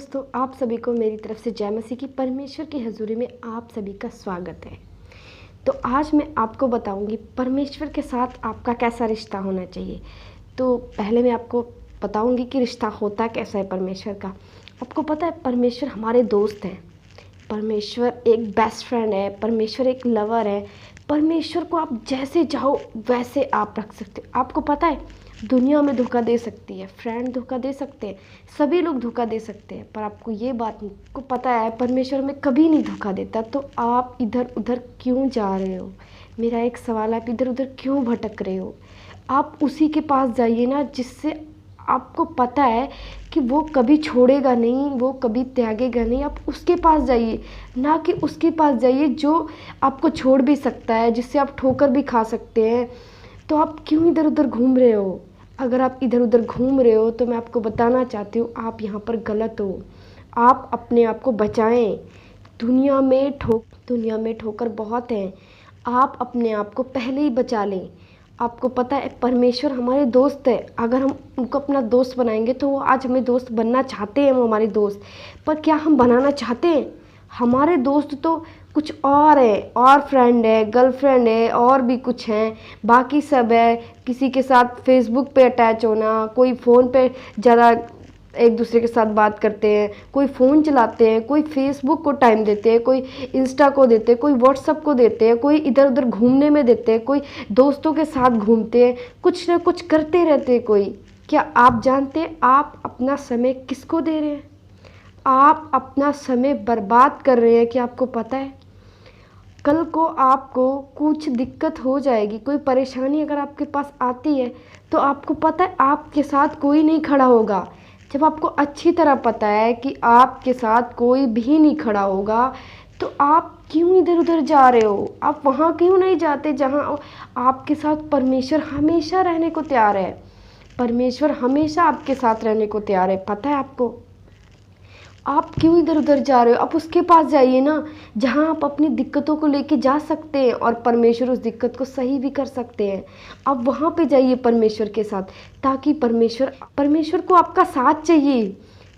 दोस्तों, आप सभी को मेरी तरफ से जय मसीह की परमेश्वर की हजूरी में आप सभी का स्वागत है। तो आज मैं आपको बताऊंगी परमेश्वर के साथ आपका कैसा रिश्ता होना चाहिए। तो पहले मैं आपको बताऊंगी कि रिश्ता होता कैसा है परमेश्वर का। आपको पता है परमेश्वर हमारे दोस्त हैं, परमेश्वर एक बेस्ट फ्रेंड है, परमेश्वर एक लवर है। परमेश्वर को आप जैसे चाहो वैसे आप रख सकते हो। आपको पता है दुनिया में धोखा दे सकती है, फ्रेंड धोखा दे सकते हैं, सभी लोग धोखा दे सकते हैं, पर आपको ये बात को पता है परमेश्वर में कभी नहीं धोखा देता। तो आप इधर उधर क्यों जा रहे हो? मेरा एक सवाल है, आप इधर उधर क्यों भटक रहे हो? आप उसी के पास जाइए ना जिससे आपको पता है कि वो कभी छोड़ेगा नहीं, वो कभी त्यागेगा नहीं। आप उसके पास जाइए, ना कि उसके पास जाइए जो आपको छोड़ भी सकता है, जिससे आप ठोकर भी खा सकते हैं। तो आप क्यों इधर उधर घूम रहे हो? अगर आप इधर उधर घूम रहे हो तो मैं आपको बताना चाहती हूँ आप यहाँ पर गलत हो। आप अपने आप को बचाएं। दुनिया में ठोकर बहुत हैं। आप अपने आप को पहले ही बचा लें। आपको पता है परमेश्वर हमारे दोस्त है। अगर हम उनको अपना दोस्त बनाएंगे तो वो आज हमें दोस्त बनना चाहते हैं, वो हमारे दोस्त। पर क्या हम बनाना चाहते हैं? हमारे दोस्त तो कुछ और है, और फ्रेंड है, गर्लफ्रेंड है, और भी कुछ हैं, बाकी सब है। किसी के साथ फेसबुक पे अटैच होना, कोई फ़ोन पे ज़्यादा एक दूसरे के साथ बात करते हैं, कोई फ़ोन चलाते हैं, कोई फेसबुक को टाइम देते हैं, कोई इंस्टा को देते हैं, कोई व्हाट्सअप को देते हैं, कोई इधर उधर घूमने में देते हैं, कोई दोस्तों के साथ घूमते हैं, कुछ ना कुछ करते रहते हैं कोई। क्या आप जानते हैं आप अपना समय किसको दे रहे हैं? आप अपना समय बर्बाद कर रहे हैं। क्या आपको पता है कल को आपको कुछ दिक्कत हो जाएगी, कोई परेशानी अगर आपके पास आती है तो आपको पता है आपके साथ कोई नहीं खड़ा होगा। जब आपको अच्छी तरह पता है कि आपके साथ कोई भी नहीं खड़ा होगा तो आप क्यों इधर उधर जा रहे हो? आप वहाँ क्यों नहीं जाते जहाँ आपके साथ परमेश्वर हमेशा रहने को तैयार है। परमेश्वर हमेशा आपके साथ रहने को तैयार है। पता है आपको? आप क्यों इधर उधर जा रहे हो? आप उसके पास जाइए ना जहाँ आप अपनी दिक्कतों को लेके जा सकते हैं और परमेश्वर उस दिक्कत को सही भी कर सकते हैं। आप वहाँ पे जाइए परमेश्वर के साथ, ताकि परमेश्वर को आपका साथ चाहिए।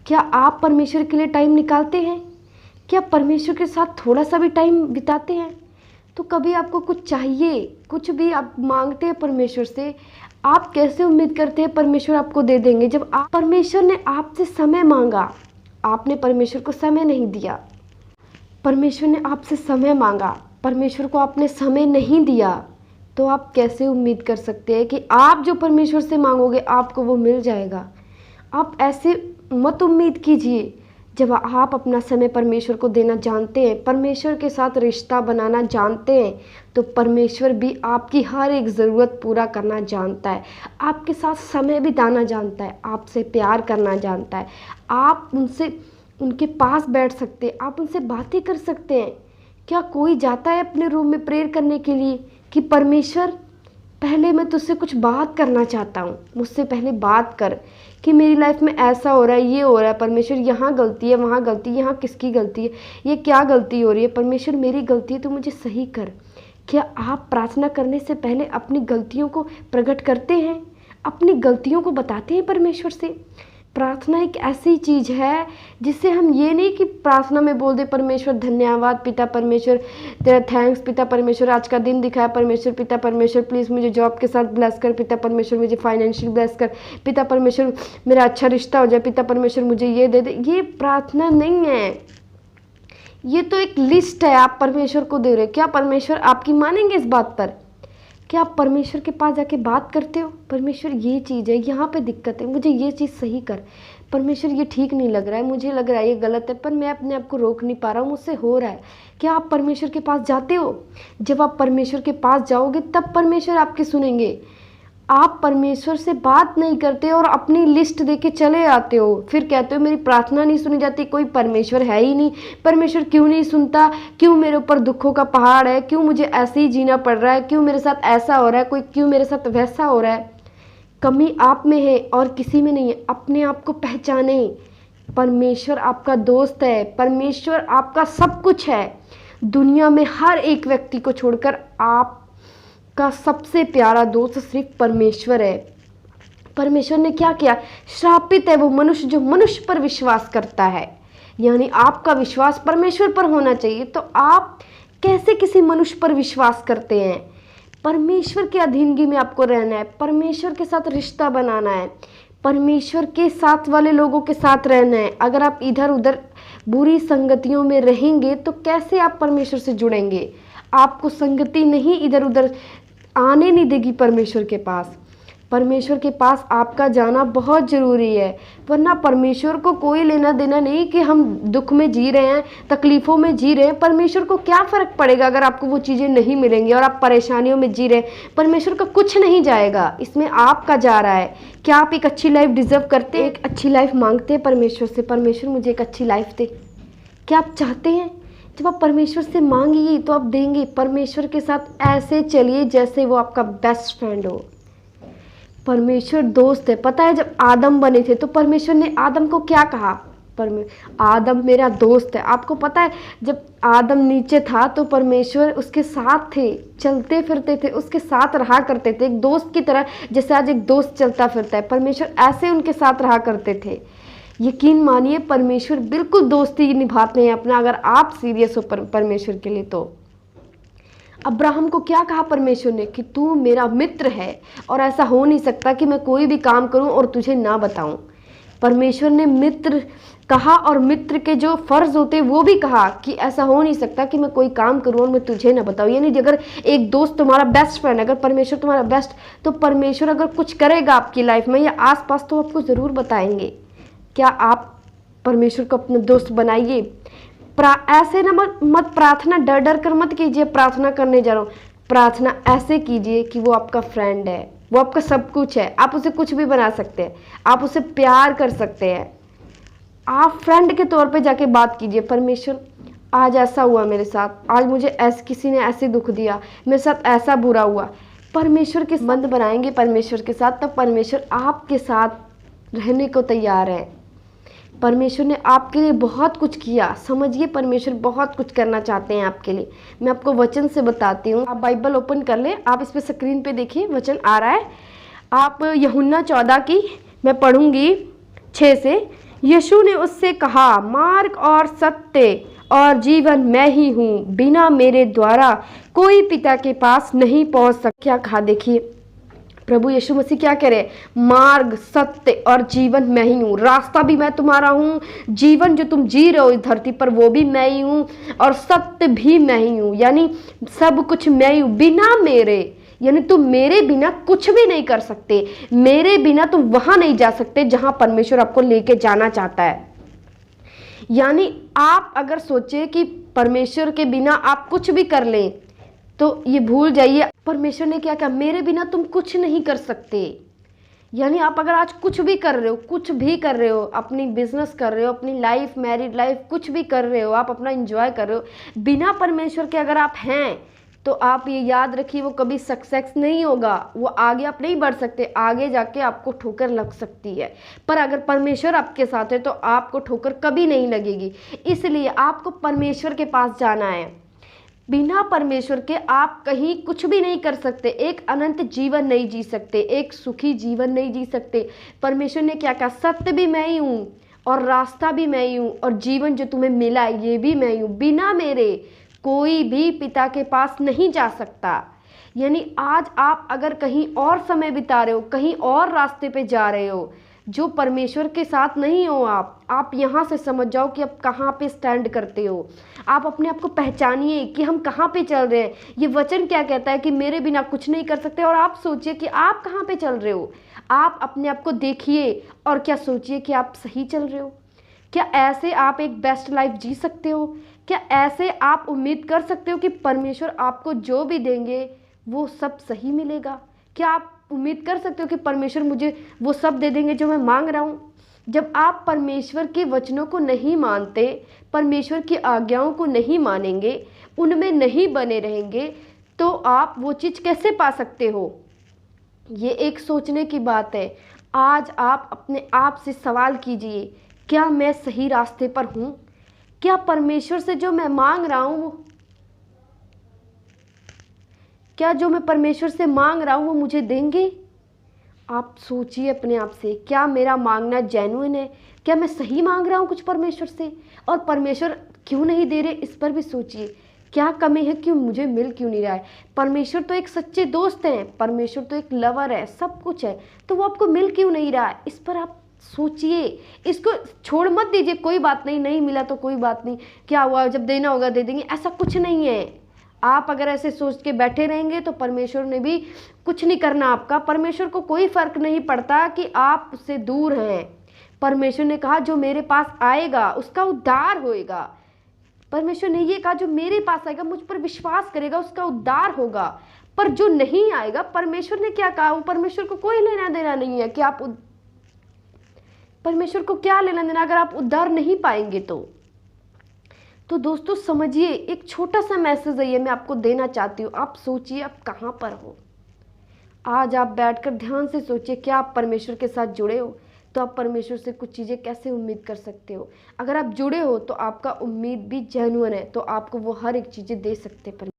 क्या आप परमेश्वर के लिए टाइम निकालते हैं? क्या परमेश्वर के साथ थोड़ा सा भी टाइम बिताते हैं? तो कभी आपको कुछ चाहिए, कुछ भी आप मांगते हैं परमेश्वर से, आप कैसे उम्मीद करते हैं परमेश्वर आपको दे देंगे? जब परमेश्वर ने आपसे समय मांगा, आपने परमेश्वर को समय नहीं दिया। परमेश्वर ने आपसे समय मांगा, परमेश्वर को आपने समय नहीं दिया, तो आप कैसे उम्मीद कर सकते हैं कि आप जो परमेश्वर से मांगोगे आपको वो मिल जाएगा? आप ऐसे मत उम्मीद कीजिए। जब आप अपना समय परमेश्वर को देना जानते हैं, परमेश्वर के साथ रिश्ता बनाना जानते हैं, तो परमेश्वर भी आपकी हर एक ज़रूरत पूरा करना जानता है, आपके साथ समय बिताना जानता है, आपसे प्यार करना जानता है। आप उनके पास बैठ सकते हैं, आप उनसे बातें कर सकते हैं। क्या कोई जाता है अपने रूम में प्रेयर करने के लिए कि परमेश्वर पहले मैं तुझसे कुछ बात करना चाहता हूँ, मुझसे पहले बात कर कि मेरी लाइफ में ऐसा हो रहा है, ये हो रहा है, परमेश्वर यहाँ गलती है, वहाँ गलती है, यहाँ किसकी गलती है, ये क्या गलती हो रही है, परमेश्वर मेरी गलती है तो मुझे सही कर। क्या आप प्रार्थना करने से पहले अपनी गलतियों को प्रकट करते हैं, अपनी गलतियों को बताते हैं परमेश्वर से? प्रार्थना एक ऐसी चीज़ है जिससे हम ये नहीं कि प्रार्थना में बोल दे परमेश्वर धन्यवाद पिता परमेश्वर, तेरा थैंक्स पिता परमेश्वर, आज का दिन दिखाया परमेश्वर, पिता परमेश्वर प्लीज़ मुझे जॉब के साथ ब्लेस कर, पिता परमेश्वर मुझे फाइनेंशियल ब्लेस कर, पिता परमेश्वर मेरा अच्छा रिश्ता हो जाए, पिता परमेश्वर मुझे ये दे दे। ये प्रार्थना नहीं है, ये तो एक लिस्ट है आप परमेश्वर को दे रहे हो। क्या परमेश्वर आपकी मानेंगे इस बात पर? क्या आप परमेश्वर के पास जाके बात करते हो? परमेश्वर ये चीज़ है, यहाँ पे दिक्कत है, मुझे ये चीज़ सही कर। परमेश्वर ये ठीक नहीं लग रहा है, मुझे लग रहा है ये गलत है, पर मैं अपने आप को रोक नहीं पा रहा हूँ, मुझसे हो रहा है। क्या आप परमेश्वर के पास जाते हो? जब आप परमेश्वर के पास जाओगे तब परमेश्वर आपकी सुनेंगे। आप परमेश्वर से बात नहीं करते और अपनी लिस्ट देके चले आते हो, फिर कहते हो मेरी प्रार्थना नहीं सुनी जाती, कोई परमेश्वर है ही नहीं, परमेश्वर क्यों नहीं सुनता, क्यों मेरे ऊपर दुखों का पहाड़ है, क्यों मुझे ऐसे ही जीना पड़ रहा है, क्यों मेरे साथ ऐसा हो रहा है, कोई क्यों मेरे साथ वैसा हो रहा है। कमी आप में है और किसी में नहीं है। अपने आप को पहचाने। परमेश्वर आपका दोस्त है, परमेश्वर आपका सब कुछ है। दुनिया में हर एक व्यक्ति को छोड़कर आप का सबसे प्यारा दोस्त सिर्फ परमेश्वर है। परमेश्वर ने क्या किया? श्रापित है वो मनुष्य जो मनुष्य पर विश्वास करता है। यानी आपका विश्वास परमेश्वर पर होना चाहिए। तो आप कैसे किसी मनुष्य पर विश्वास करते हैं? परमेश्वर की अधीनगी में आपको रहना है, परमेश्वर के साथ रिश्ता बनाना है, परमेश्वर के साथ वाले लोगों के साथ रहना है। अगर आप इधर उधर बुरी संगतियों में रहेंगे तो कैसे आप परमेश्वर से जुड़ेंगे? आपको संगति नहीं इधर उधर आने नहीं देगी परमेश्वर के पास। परमेश्वर के पास आपका जाना बहुत ज़रूरी है, वरना परमेश्वर को कोई लेना देना नहीं कि हम दुख में जी रहे हैं, तकलीफ़ों में जी रहे हैं। परमेश्वर को क्या फ़र्क पड़ेगा अगर आपको वो चीज़ें नहीं मिलेंगी और आप परेशानियों में जी रहे हैं? परमेश्वर का कुछ नहीं जाएगा, इसमें आपका जा रहा है। क्या आप एक अच्छी लाइफ डिज़र्व करते हैं? एक अच्छी लाइफ मांगते हैं परमेश्वर से, परमेश्वर मुझे एक अच्छी लाइफ दे। क्या आप चाहते हैं? जब आप परमेश्वर से मांगिए तो आप देंगे। परमेश्वर के साथ ऐसे चलिए जैसे वो आपका बेस्ट फ्रेंड हो। परमेश्वर दोस्त है। पता है जब आदम बने थे तो परमेश्वर ने आदम को क्या कहा? आदम मेरा दोस्त है। आपको पता है जब आदम नीचे था तो परमेश्वर उसके साथ थे, चलते फिरते थे, उसके साथ रहा करते थे, एक दोस्त की तरह। जैसे आज एक दोस्त चलता फिरता है, परमेश्वर ऐसे उनके साथ रहा करते थे। यकीन मानिए परमेश्वर बिल्कुल दोस्ती निभाते हैं अपना, अगर आप सीरियस हो परमेश्वर के लिए। तो अब्राहम को क्या कहा परमेश्वर ने कि तू मेरा मित्र है और ऐसा हो नहीं सकता कि मैं कोई भी काम करूं और तुझे ना बताऊं। परमेश्वर ने मित्र कहा और मित्र के जो फ़र्ज़ होते वो भी कहा कि ऐसा हो नहीं सकता कि मैं कोई काम करूं और मैं तुझे ना बताऊं। यानी अगर एक दोस्त तुम्हारा बेस्ट फ्रेंड, अगर परमेश्वर तुम्हारा बेस्ट, तो परमेश्वर अगर कुछ करेगा आपकी लाइफ में या आसपास तो आपको ज़रूर बताएंगे। क्या आप परमेश्वर को अपना दोस्त बनाइए। ऐसे ना मत प्रार्थना डर डर कर मत कीजिए, प्रार्थना करने जा रहा हूँ। प्रार्थना ऐसे कीजिए कि वो आपका फ्रेंड है, वो आपका सब कुछ है, आप उसे कुछ भी बना सकते हैं, आप उसे प्यार कर सकते हैं। आप फ्रेंड के तौर पे जाके बात कीजिए, परमेश्वर आज ऐसा हुआ मेरे साथ, आज मुझे किसी ने ऐसे दुख दिया, मेरे साथ ऐसा बुरा हुआ। परमेश्वर के संबंध बनाएंगे परमेश्वर के साथ, तब परमेश्वर आपके साथ रहने को तैयार है। परमेश्वर ने आपके लिए बहुत कुछ किया। समझिए परमेश्वर बहुत कुछ करना चाहते हैं आपके लिए। मैं आपको वचन से बताती हूँ। आप बाइबल ओपन कर लें, आप इस पे स्क्रीन पे देखिए, वचन आ रहा है। आप यूहन्ना 14 की मैं पढ़ूंगी 6 से। यीशु ने उससे कहा, मार्ग और सत्य और जीवन मैं ही हूँ, बिना मेरे द्वारा कोई पिता के पास नहीं पहुँच सकता। क्या कहा देखिए, प्रभु यीशु मसीह क्या कह रहे हैं? मार्ग, सत्य और जीवन मैं ही हूँ। रास्ता भी मैं तुम्हारा हूँ, जीवन जो तुम जी रहे हो इस धरती पर वो भी मैं ही हूँ, और सत्य भी मैं ही हूँ। यानी सब कुछ मैं ही हूँ। बिना मेरे, यानी तुम मेरे बिना कुछ भी नहीं कर सकते। मेरे बिना तुम वहां नहीं जा सकते जहां परमेश्वर आपको लेके जाना चाहता है। यानी आप अगर सोचे कि परमेश्वर के बिना आप कुछ भी कर लें तो ये भूल जाइए। परमेश्वर ने क्या कहा? मेरे बिना तुम कुछ नहीं कर सकते। यानी आप अगर आज कुछ भी कर रहे हो, कुछ भी कर रहे हो, अपनी बिजनेस कर रहे हो, अपनी लाइफ, मैरिड लाइफ, कुछ भी कर रहे हो, आप अपना एंजॉय कर रहे हो, बिना परमेश्वर के अगर आप हैं तो आप ये याद रखिए वो कभी सक्सेस नहीं होगा। वो आगे आप नहीं बढ़ सकते, आगे जाके आपको ठोकर लग सकती है। पर अगर परमेश्वर आपके साथ है तो आपको ठोकर कभी नहीं लगेगी। इसलिए आपको परमेश्वर के पास जाना है। बिना परमेश्वर के आप कहीं कुछ भी नहीं कर सकते। एक अनंत जीवन नहीं जी सकते, एक सुखी जीवन नहीं जी सकते। परमेश्वर ने क्या कहा? सत्य भी मैं ही हूँ और रास्ता भी मैं ही हूँ और जीवन जो तुम्हें मिला है ये भी मैं ही हूँ। बिना मेरे कोई भी पिता के पास नहीं जा सकता। यानी आज आप अगर कहीं और समय बिता रहे हो, कहीं और रास्ते पे जा रहे हो जो परमेश्वर के साथ नहीं हो, आप यहाँ से समझ जाओ कि आप कहाँ पे स्टैंड करते हो। आप अपने आप को पहचानिए कि हम कहाँ पे चल रहे हैं। ये वचन क्या कहता है कि मेरे बिना कुछ नहीं कर सकते, और आप सोचिए कि आप कहाँ पे चल रहे हो। आप अपने आप को देखिए और क्या सोचिए कि आप सही चल रहे हो। क्या ऐसे आप एक बेस्ट लाइफ जी सकते हो? क्या ऐसे आप उम्मीद कर सकते हो कि परमेश्वर आपको जो भी देंगे वो सब सही मिलेगा? क्या आप उम्मीद कर सकते हो कि परमेश्वर मुझे वो सब दे देंगे जो मैं मांग रहा हूँ? जब आप परमेश्वर के वचनों को नहीं मानते, परमेश्वर की आज्ञाओं को नहीं मानेंगे, उनमें नहीं बने रहेंगे, तो आप वो चीज़ कैसे पा सकते हो? ये एक सोचने की बात है। आज आप अपने आप से सवाल कीजिए, क्या मैं सही रास्ते पर हूँ? क्या परमेश्वर से जो मैं मांग रहा हूँ, क्या जो मैं परमेश्वर से मांग रहा हूँ वो मुझे देंगे? आप सोचिए अपने आप से, क्या मेरा मांगना जेन्युइन है? क्या मैं सही मांग रहा हूँ कुछ परमेश्वर से? और परमेश्वर क्यों नहीं दे रहे, इस पर भी सोचिए। क्या कमी है, क्यों मुझे मिल क्यों नहीं रहा है? परमेश्वर तो एक सच्चे दोस्त हैं, परमेश्वर तो एक लवर है, सब कुछ है, तो वो आपको मिल क्यों नहीं रहा है? इस पर आप सोचिए। इसको छोड़ मत दीजिए, कोई बात नहीं, नहीं मिला तो कोई बात नहीं, क्या हुआ, जब देना होगा दे देंगे, ऐसा कुछ नहीं है। आप अगर ऐसे सोच के बैठे रहेंगे तो परमेश्वर ने भी कुछ नहीं करना आपका। परमेश्वर को कोई फर्क नहीं पड़ता कि आप उससे दूर हैं। परमेश्वर ने कहा जो मेरे पास आएगा उसका उद्धार होएगा। परमेश्वर ने ये कहा जो मेरे पास आएगा, मुझ पर विश्वास करेगा, उसका उद्धार होगा। पर जो नहीं आएगा, परमेश्वर ने क्या कहा, वो परमेश्वर को कोई लेना देना नहीं है कि आप परमेश्वर को क्या लेना देना अगर आप उद्धार नहीं पाएंगे तो दोस्तों समझिए, एक छोटा सा मैसेज है ये मैं आपको देना चाहती हूँ। आप सोचिए आप कहाँ पर हो। आज आप बैठकर ध्यान से सोचिए, क्या आप परमेश्वर के साथ जुड़े हो? तो आप परमेश्वर से कुछ चीज़ें कैसे उम्मीद कर सकते हो? अगर आप जुड़े हो तो आपका उम्मीद भी जेन्युइन है, तो आपको वो हर एक चीज़ें दे सकते हैं।